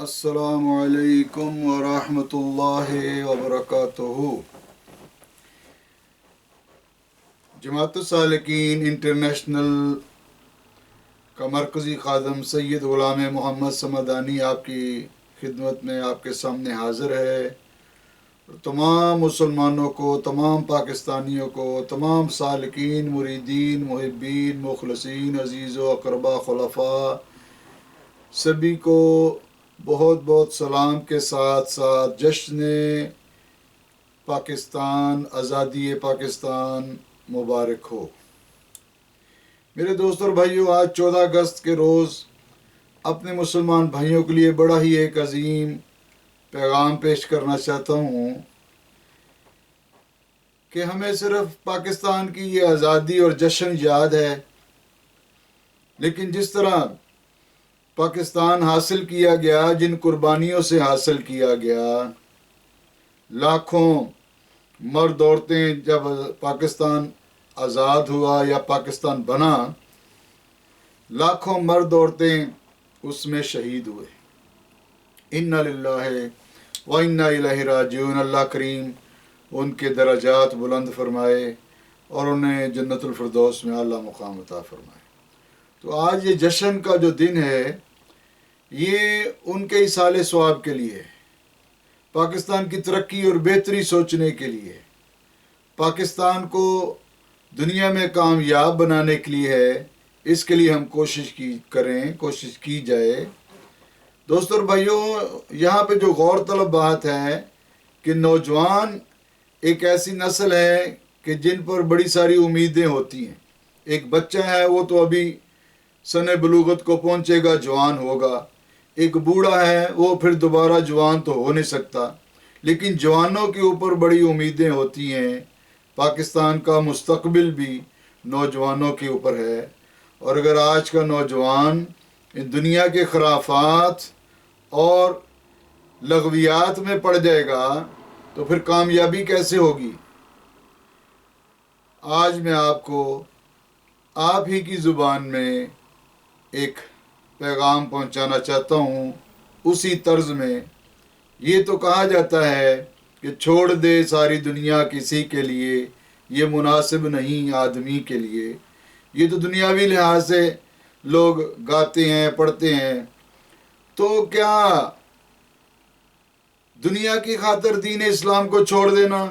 السلام علیکم ورحمۃ اللہ وبرکاتہ۔ جماعت السالکین انٹرنیشنل کا مرکزی خادم سید غلام محمد سمدانی آپ کی خدمت میں آپ کے سامنے حاضر ہے۔ تمام مسلمانوں کو، تمام پاکستانیوں کو، تمام سالکین، مریدین، محبین، مخلصین، عزیز و اقربا، خلفاء سبھی کو بہت بہت سلام کے ساتھ ساتھ جشن پاکستان، آزادی پاکستان مبارک ہو۔ میرے دوست اور بھائیوں، آج 14 اگست کے روز اپنے مسلمان بھائیوں کے لیے بڑا ہی ایک عظیم پیغام پیش کرنا چاہتا ہوں کہ ہمیں صرف پاکستان کی یہ آزادی اور جشن یاد ہے، لیکن جس طرح پاکستان حاصل کیا گیا، جن قربانیوں سے حاصل کیا گیا، لاکھوں مرد عورتیں جب پاکستان آزاد ہوا یا پاکستان بنا، لاکھوں مرد عورتیں اس میں شہید ہوئے۔ انا للہ و انا الیہ راجعون۔ اللہ کریم ان کے درجات بلند فرمائے اور انہیں جنت الفردوس میں اعلیٰ مقام عطا فرمائے۔ تو آج یہ جشن کا جو دن ہے، یہ ان کے ایصال ثواب کے لیے، پاکستان کی ترقی اور بہتری سوچنے کے لیے، پاکستان کو دنیا میں کامیاب بنانے کے لیے ہے۔ اس کے لیے ہم کوشش کی جائے۔ دوستوں اور بھائیوں، یہاں پہ جو غور طلب بات ہے کہ نوجوان ایک ایسی نسل ہے کہ جن پر بڑی ساری امیدیں ہوتی ہیں۔ ایک بچہ ہے، وہ تو ابھی سن بلوغت کو پہنچے گا، جوان ہوگا۔ ایک بوڑھا ہے، وہ پھر دوبارہ جوان تو ہو نہیں سکتا، لیکن جوانوں کے اوپر بڑی امیدیں ہوتی ہیں۔ پاکستان کا مستقبل بھی نوجوانوں کے اوپر ہے، اور اگر آج کا نوجوان ان دنیا کے خرافات اور لغویات میں پڑ جائے گا تو پھر کامیابی کیسے ہوگی؟ آج میں آپ کو آپ ہی کی زبان میں ایک پیغام پہنچانا چاہتا ہوں، اسی طرز میں۔ یہ تو کہا جاتا ہے کہ چھوڑ دے ساری دنیا کسی کے لیے، یہ مناسب نہیں آدمی کے لیے۔ یہ تو دنیاوی لحاظ سے لوگ گاتے ہیں، پڑھتے ہیں۔ تو کیا دنیا کی خاطر دین اسلام کو چھوڑ دینا،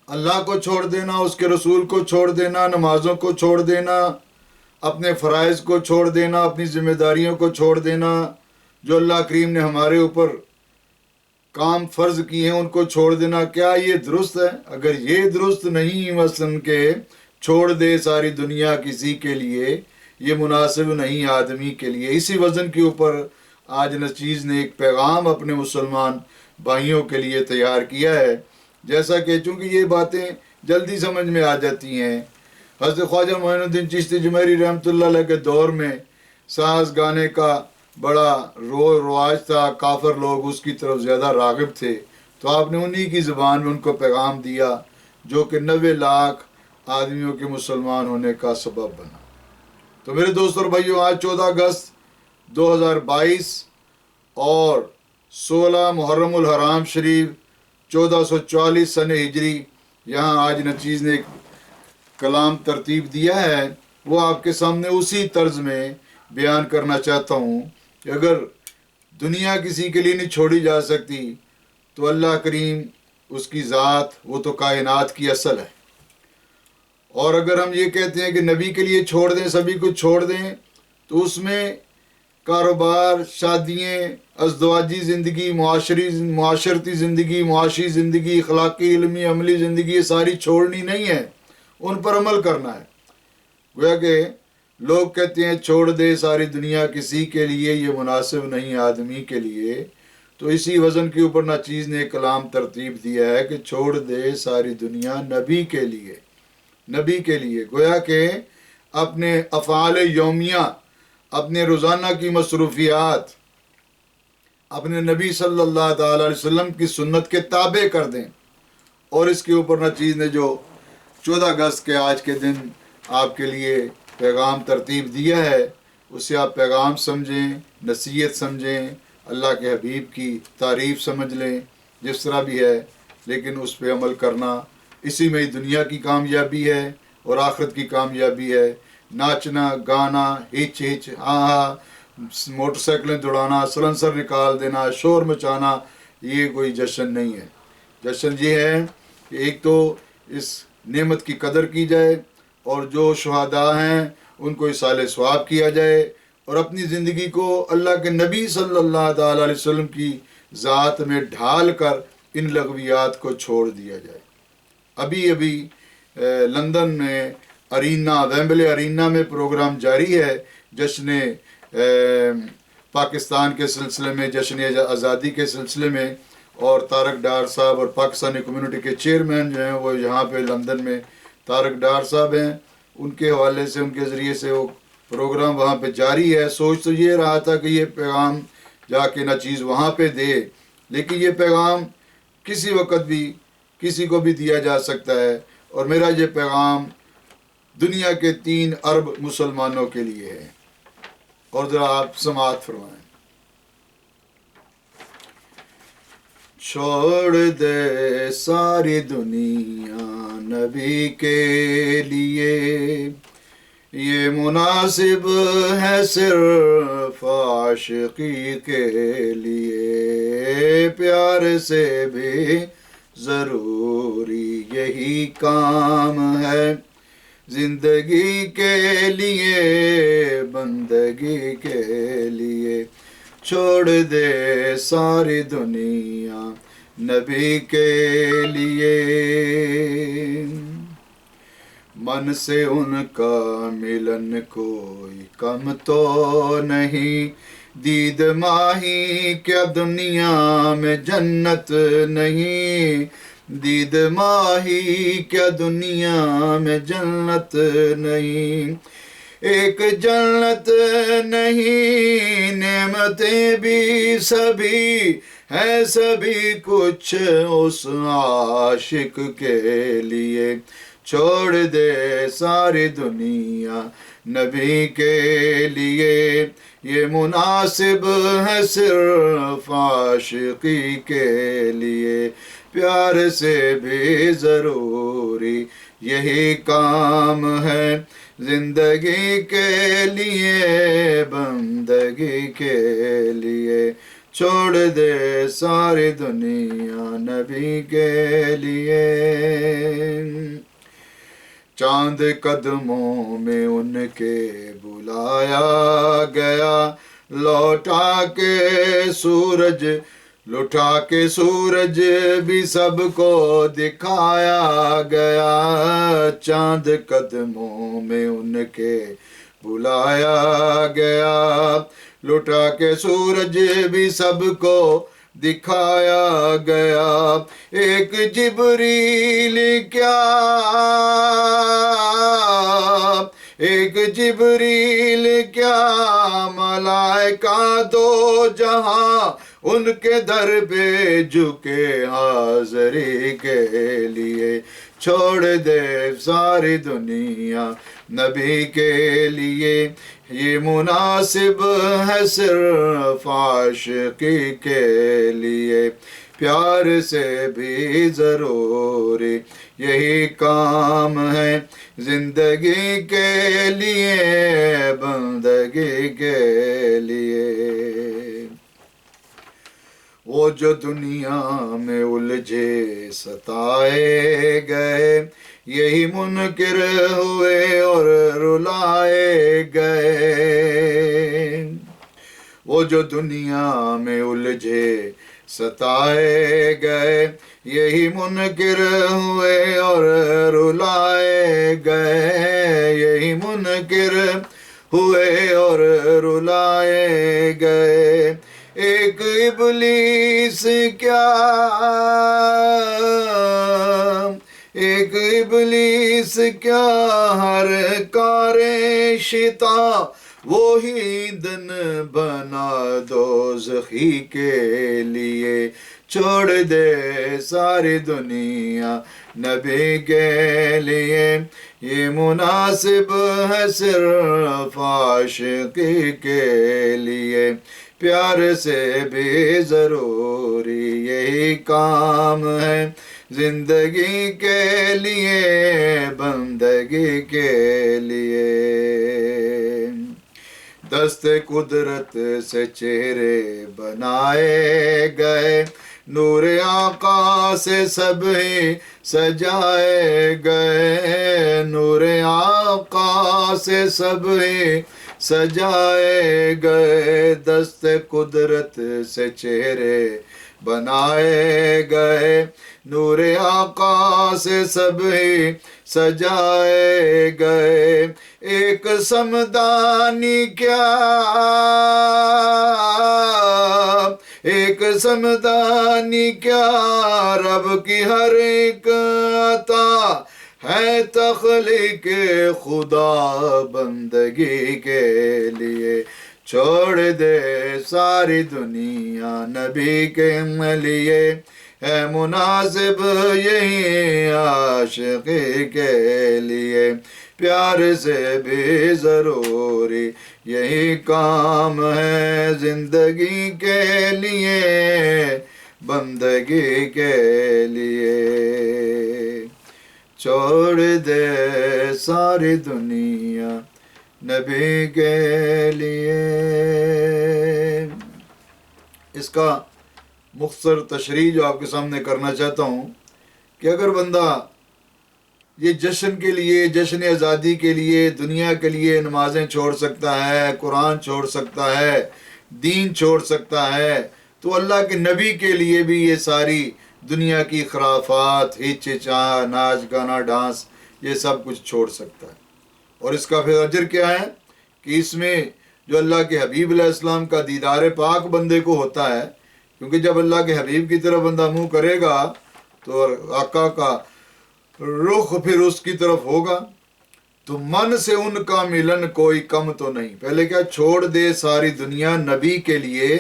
اللہ کو چھوڑ دینا، اس کے رسول کو چھوڑ دینا، نمازوں کو چھوڑ دینا، اپنے فرائض کو چھوڑ دینا، اپنی ذمہ داریوں کو چھوڑ دینا، جو اللہ کریم نے ہمارے اوپر کام فرض کیے ہیں ان کو چھوڑ دینا، کیا یہ درست ہے؟ اگر یہ درست نہیں مثلاً کہ چھوڑ دے ساری دنیا کسی کے لیے، یہ مناسب نہیں آدمی کے لیے، اسی وزن کے اوپر آج نچیز نے ایک پیغام اپنے مسلمان بھائیوں کے لیے تیار کیا ہے۔ جیسا کہ چونکہ یہ باتیں جلدی سمجھ میں آ جاتی ہیں، حضرت خواجہ معین الدین چشتی جمیری رحمۃ اللہ علیہ کے دور میں ساز گانے کا بڑا رواج تھا، کافر لوگ اس کی طرف زیادہ راغب تھے، تو آپ نے انہی کی زبان میں ان کو پیغام دیا، جو کہ 90 لاکھ آدمیوں کے مسلمان ہونے کا سبب بنا۔ تو میرے دوست اور بھائیوں، آج 14 اگست 2022 اور 16 محرم الحرام شریف 1444 سن ہجری، یہاں آج نچیز نے ایک کلام ترتیب دیا ہے، وہ آپ کے سامنے اسی طرز میں بیان کرنا چاہتا ہوں کہ اگر دنیا کسی کے لیے نہیں چھوڑی جا سکتی تو اللہ کریم، اس کی ذات، وہ تو کائنات کی اصل ہے۔ اور اگر ہم یہ کہتے ہیں کہ نبی کے لیے چھوڑ دیں، سبھی کچھ چھوڑ دیں، تو اس میں کاروبار، شادیاں، ازدواجی زندگی، معاشرتی زندگی، معاشی زندگی، اخلاقی، علمی، عملی زندگی، یہ ساری چھوڑنی نہیں ہے، ان پر عمل کرنا ہے۔ گویا کہ لوگ کہتے ہیں چھوڑ دے ساری دنیا کسی کے لیے، یہ مناسب نہیں آدمی کے لیے، تو اسی وزن کے اوپر ناچیز نے ایک کلام ترتیب دیا ہے کہ چھوڑ دے ساری دنیا نبی کے لیے، نبی کے لیے۔ گویا کہ اپنے افعال یومیہ، اپنے روزانہ کی مصروفیات اپنے نبی صلی اللہ تعالی علیہ وسلم کی سنت کے تابع کر دیں۔ اور اس کے اوپر ناچیز نے جو 14 اگست کے آج کے دن آپ کے لیے پیغام ترتیب دیا ہے، اسے آپ پیغام سمجھیں، نصیحت سمجھیں، اللہ کے حبیب کی تعریف سمجھ لیں جس طرح بھی ہے، لیکن اس پہ عمل کرنا، اسی میں دنیا کی کامیابی ہے اور آخرت کی کامیابی ہے۔ ناچنا گانا، ہچ ہچ ہاں ہاں، موٹر سائیکلیں دوڑانا، سلنسر نکال دینا، شور مچانا، یہ کوئی جشن نہیں ہے۔ جشن یہ ہے کہ ایک تو اس نعمت کی قدر کی جائے، اور جو شہداء ہیں ان کو اصالِ ثواب کیا جائے، اور اپنی زندگی کو اللہ کے نبی صلی اللہ تعالیٰ علیہ وسلم کی ذات میں ڈھال کر ان لغویات کو چھوڑ دیا جائے۔ ابھی لندن میں ارینا، ویمبلے ارینا میں پروگرام جاری ہے جشن پاکستان کے سلسلے میں، جشن آزادی کے سلسلے میں، اور طارق ڈار صاحب اور پاکستانی کمیونٹی کے چیئرمین جو ہیں وہ یہاں پہ لندن میں طارق ڈار صاحب ہیں، ان کے حوالے سے، ان کے ذریعے سے وہ پروگرام وہاں پہ جاری ہے۔ سوچ تو یہ رہا تھا کہ یہ پیغام جا کے نہ چیز وہاں پہ دے، لیکن یہ پیغام کسی وقت بھی کسی کو بھی دیا جا سکتا ہے، اور میرا یہ پیغام دنیا کے 3 ارب مسلمانوں کے لیے ہے۔ اور ذرا آپ سماعت فرمائیں۔ چھوڑ دے ساری دنیا نبی کے لیے، یہ مناسب ہے صرف عاشقی کے لیے، پیار سے بھی ضروری یہی کام ہے، زندگی کے لیے بندگی کے لیے، چھوڑ دے ساری دنیا نبی کے لیے، من سے ان کا ملن کوئی کم تو نہیں، دید ماہی کیا دنیا میں جنت نہیں، دید ماہی کیا دنیا میں جنت نہیں، ایک جنت نہیں، نعمتیں بھی سبھی ہے، سبھی کچھ اس عاشق کے لیے، چھوڑ دے ساری دنیا نبی کے لیے، یہ مناسب ہے صرف عاشقی کے لیے، پیار سے بھی ضروری یہی کام ہے، زندگی کے لیے بندگی کے لیے، چھوڑ دے ساری دنیا نبی کے لیے، چاند قدموں میں ان کے بلایا گیا، لوٹا کے سورج بھی سب کو دکھایا گیا، چاند قدموں میں ان کے بلایا گیا، لٹا کے سورج بھی سب کو دکھایا گیا، ایک جبریل کیا ملائکہ دو جہاں ان کے در پہ جھکے حاضری کے لیے، چھوڑ دے ساری دنیا نبی کے لیے، یہ مناسب ہے صرف عاشقی کے لیے، پیار سے بھی ضروری یہی کام ہے، زندگی کے لیے بندگی کے لیے، وہ جو دنیا میں الجھے ستائے گئے، یہی منکر ہوئے اور رلائے گئے، وہ جو دنیا میں الجھے ستائے گئے، یہی منکر ہوئے اور رلائے گئے، یہی منکر ہوئے اور رلائے گئے، ایک ابلیس کیا ہر کار شیطاں وہی دن بنا دوزخی کے لیے، چھوڑ دے ساری دنیا نبی کے لیے، یہ مناسب ہے صرف عاشقی کے لیے، پیار سے بھی ضروری یہی کام ہے زندگی کے لیے بندگی کے لیے دست قدرت سے چہرے بنائے گئے نور آقا سے سب ہی سجائے گئے نور آقا سے سب ہی سجائے گئے دست قدرت سے چہرے بنائے گئے نور آقا سے سب ہی سجائے گئے ایک سمدانی کیا ایک سمدانی کیا رب کی ہر ایک عطا ہے تخلیق خدا بندگی کے لیے چھوڑ دے ساری دنیا نبی کے لیے ہے مناسب یہی عاشقی کے لیے پیار سے بھی ضروری یہی کام ہے زندگی کے لیے بندگی کے لیے چھوڑ دے ساری دنیا نبی کے لیے اس کا مختصر تشریح جو آپ کے سامنے کرنا چاہتا ہوں کہ اگر بندہ یہ جشن کے لیے جشن آزادی کے لیے دنیا کے لیے نمازیں چھوڑ سکتا ہے قرآن چھوڑ سکتا ہے دین چھوڑ سکتا ہے تو اللہ کے نبی کے لیے بھی یہ ساری دنیا کی خرافات ہچچا ناچ گانا ڈانس یہ سب کچھ چھوڑ سکتا ہے اور اس کا پھر اجر کیا ہے کہ اس میں جو اللہ کے حبیب علیہ السلام کا دیدار پاک بندے کو ہوتا ہے کیونکہ جب اللہ کے حبیب کی طرف بندہ منہ کرے گا تو آقا کا رخ پھر اس کی طرف ہوگا تو من سے ان کا ملن کوئی کم تو نہیں پہلے کیا چھوڑ دے ساری دنیا نبی کے لیے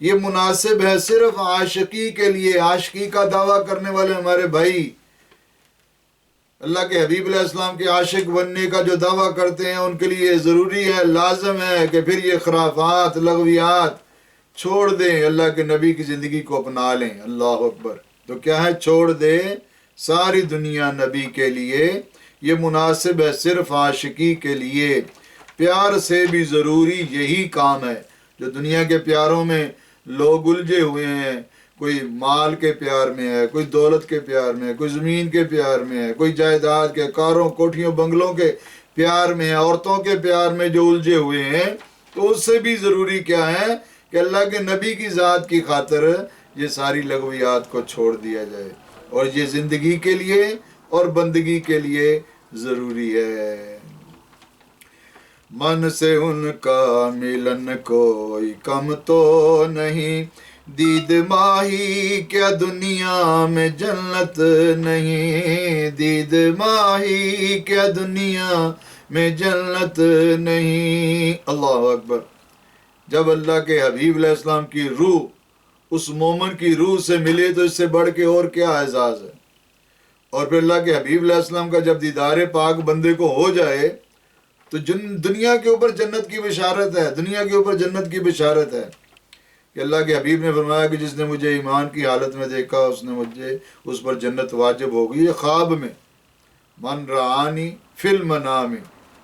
یہ مناسب ہے صرف عاشقی کے لیے عاشقی کا دعویٰ کرنے والے ہمارے بھائی اللہ کے حبیب علیہ السلام کے عاشق بننے کا جو دعویٰ کرتے ہیں ان کے لیے ضروری ہے لازم ہے کہ پھر یہ خرافات لغویات چھوڑ دیں اللہ کے نبی کی زندگی کو اپنا لیں اللہ اکبر تو کیا ہے چھوڑ دے ساری دنیا نبی کے لیے یہ مناسب ہے صرف عاشقی کے لیے پیار سے بھی ضروری یہی کام ہے جو دنیا کے پیاروں میں لوگ الجھے ہوئے ہیں کوئی مال کے پیار میں ہے کوئی دولت کے پیار میں ہے کوئی زمین کے پیار میں ہے کوئی جائیداد کے کاروں کوٹھیوں بنگلوں کے پیار میں ہے عورتوں کے پیار میں جو الجھے ہوئے ہیں تو اس سے بھی ضروری کیا ہے کہ اللہ کے نبی کی ذات کی خاطر یہ ساری لغویات کو چھوڑ دیا جائے اور یہ زندگی کے لیے اور بندگی کے لیے ضروری ہے من سے ان کا ملن کوئی کم تو نہیں دید ماہی کیا دنیا میں جنت نہیں دید ماہی کیا دنیا میں جنت نہیں اللہ اکبر جب اللہ کے حبیب علیہ السلام کی روح اس مومن کی روح سے ملے تو اس سے بڑھ کے اور کیا اعزاز ہے اور پھر اللہ کے حبیب علیہ السلام کا جب دیدار پاک بندے کو ہو جائے تو دنیا کے اوپر جنت کی بشارت ہے دنیا کے اوپر جنت کی بشارت ہے کہ اللہ کے حبیب نے فرمایا کہ جس نے مجھے ایمان کی حالت میں دیکھا اس پر جنت واجب ہوگی یہ خواب میں من رعانی فی المنام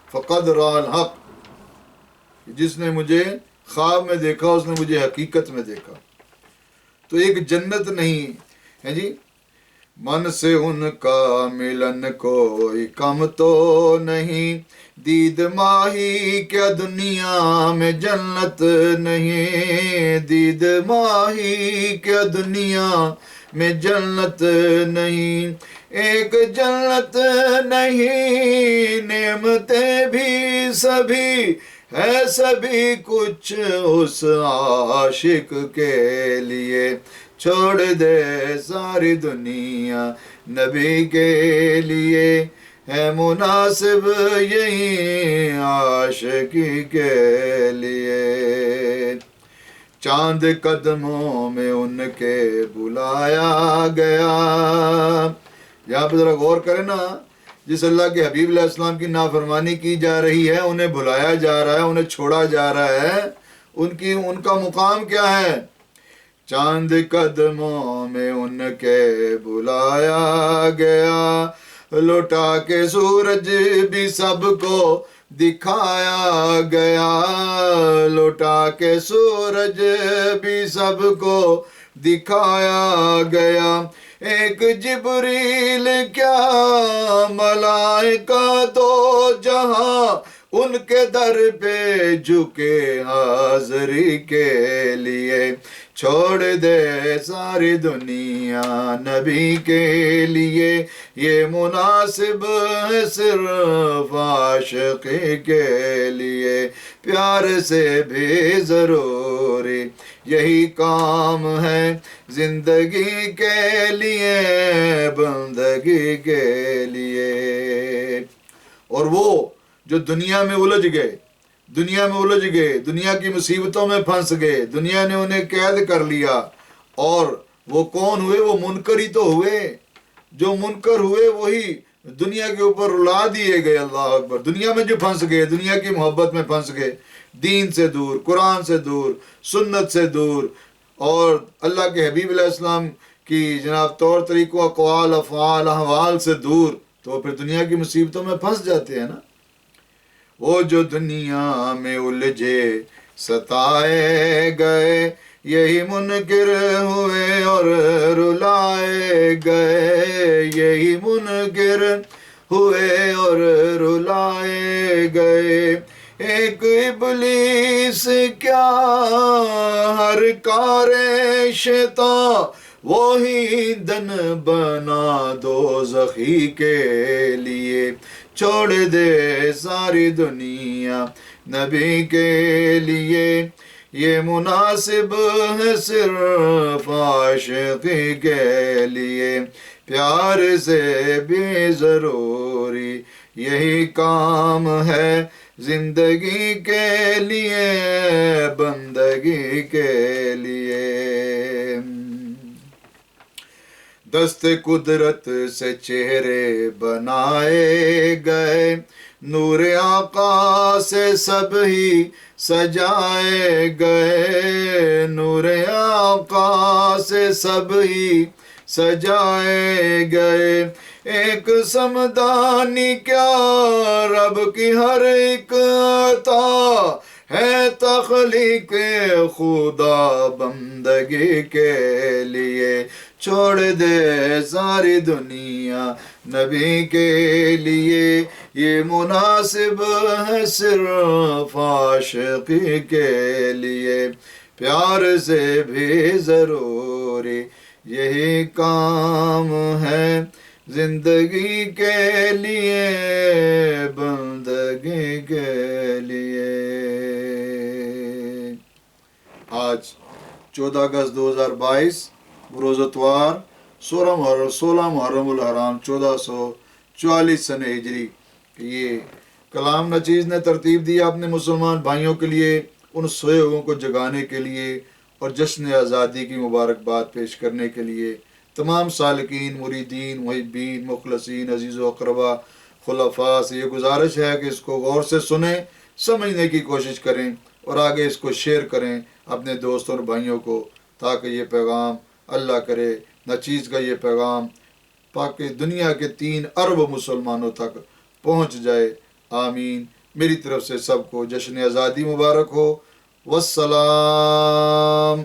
فقد رأى الحق جس نے مجھے خواب میں دیکھا اس نے مجھے حقیقت میں دیکھا تو ایک جنت نہیں ہے جی من سے ان کا ملن کوئی کم تو نہیں دید ماہی کیا دنیا میں جنت نہیں دید ماہی کیا دنیا میں جنت نہیں ایک جنت نہیں نعمتیں بھی سبھی ہے سبھی کچھ اس عاشق کے لیے چھوڑ دے ساری دنیا نبی کے لیے ہے مناسب یہی عاشقی کے لیے چاند قدموں میں ان کے بلایا گیا یہاں پہ ذرا غور کریں نا جس اللہ کے حبیب علیہ السلام کی نافرمانی کی جا رہی ہے انہیں بلایا جا رہا ہے انہیں چھوڑا جا رہا ہے ان کا مقام کیا ہے؟ چاند قدموں میں ان کے بلایا گیا، لوٹا کے سورج بھی سب کو دکھایا گیا، لوٹا کے سورج بھی سب کو دکھایا گیا۔ ایک جبریل کیا ملائکہ دو جہاں ان کے در پہ جھکے حاضری کے لیے، چھوڑ دے ساری دنیا نبی کے لیے، یہ مناسب ہے صرف عاشقی کے لیے، پیار سے بھی ضروری یہی کام ہے، زندگی کے لیے بندگی کے لیے۔ اور وہ جو دنیا میں الجھ گئے، دنیا کی مصیبتوں میں پھنس گئے، دنیا نے انہیں قید کر لیا، اور وہ کون ہوئے؟ وہ منکر ہی تو ہوئے۔ جو منکر ہوئے وہی دنیا کے اوپر رلا دیے گئے۔ اللہ اکبر۔ دنیا میں جو پھنس گئے، دنیا کی محبت میں پھنس گئے، دین سے دور، قرآن سے دور، سنت سے دور، اور اللہ کے حبیب علیہ السلام کی جناب طور طریقوں، اقوال، افعال، احوال سے دور، تو پھر دنیا کی مصیبتوں میں پھنس جاتے ہیں نا۔ وہ جو دنیا میں الجھے ستائے گئے، یہی منکر ہوئے اور رلائے گئے، یہی منکر ہوئے اور رلائے گئے۔ ایک ابلیس کیا ہر کار شیطان، وہی دن بنا دوزخی کے لیے، چھوڑ دے ساری دنیا نبی کے لیے، یہ مناسب ہے صرف عاشقی کے لیے، پیار سے بھی ضروری یہی کام ہے، زندگی کے لیے بندگی کے لیے۔ دست قدرت سے چہرے بنائے گئے، نور آقا سے سب ہی سجائے گئے، نور آقا سے سب ہی سجائے گئے۔ ایک سمدانی کیا رب کی ہر ایک عطا ہے، تخلیق خدا بندگی کے لیے، چھوڑ دے ساری دنیا نبی کے لیے، یہ مناسب ہے صرف عاشقی کے لیے، پیار سے بھی ضروری یہی کام ہے، زندگی کے لیے بندگی کے لیے۔ آج 14 اگست 2022 بروز اتوار 16 محرم الحرام 1444 سن ہجری، یہ کلام نچیز نے ترتیب دیا اپنے مسلمان بھائیوں کے لیے، ان سوئے ہوئوں کو جگانے کے لیے اور جشن آزادی کی مبارکباد پیش کرنے کے لیے۔ تمام سالکین، مریدین، محبین، مخلصین، عزیز و اقربا، خلفاء سے یہ گزارش ہے کہ اس کو غور سے سنیں، سمجھنے کی کوشش کریں اور آگے اس کو شیئر کریں اپنے دوستوں اور بھائیوں کو، تاکہ یہ پیغام اللہ کرے نچیز کا یہ پیغام پاک دنیا کے 3 ارب مسلمانوں تک پہنچ جائے۔ آمین۔ میری طرف سے سب کو جشن آزادی مبارک ہو۔ والسلام۔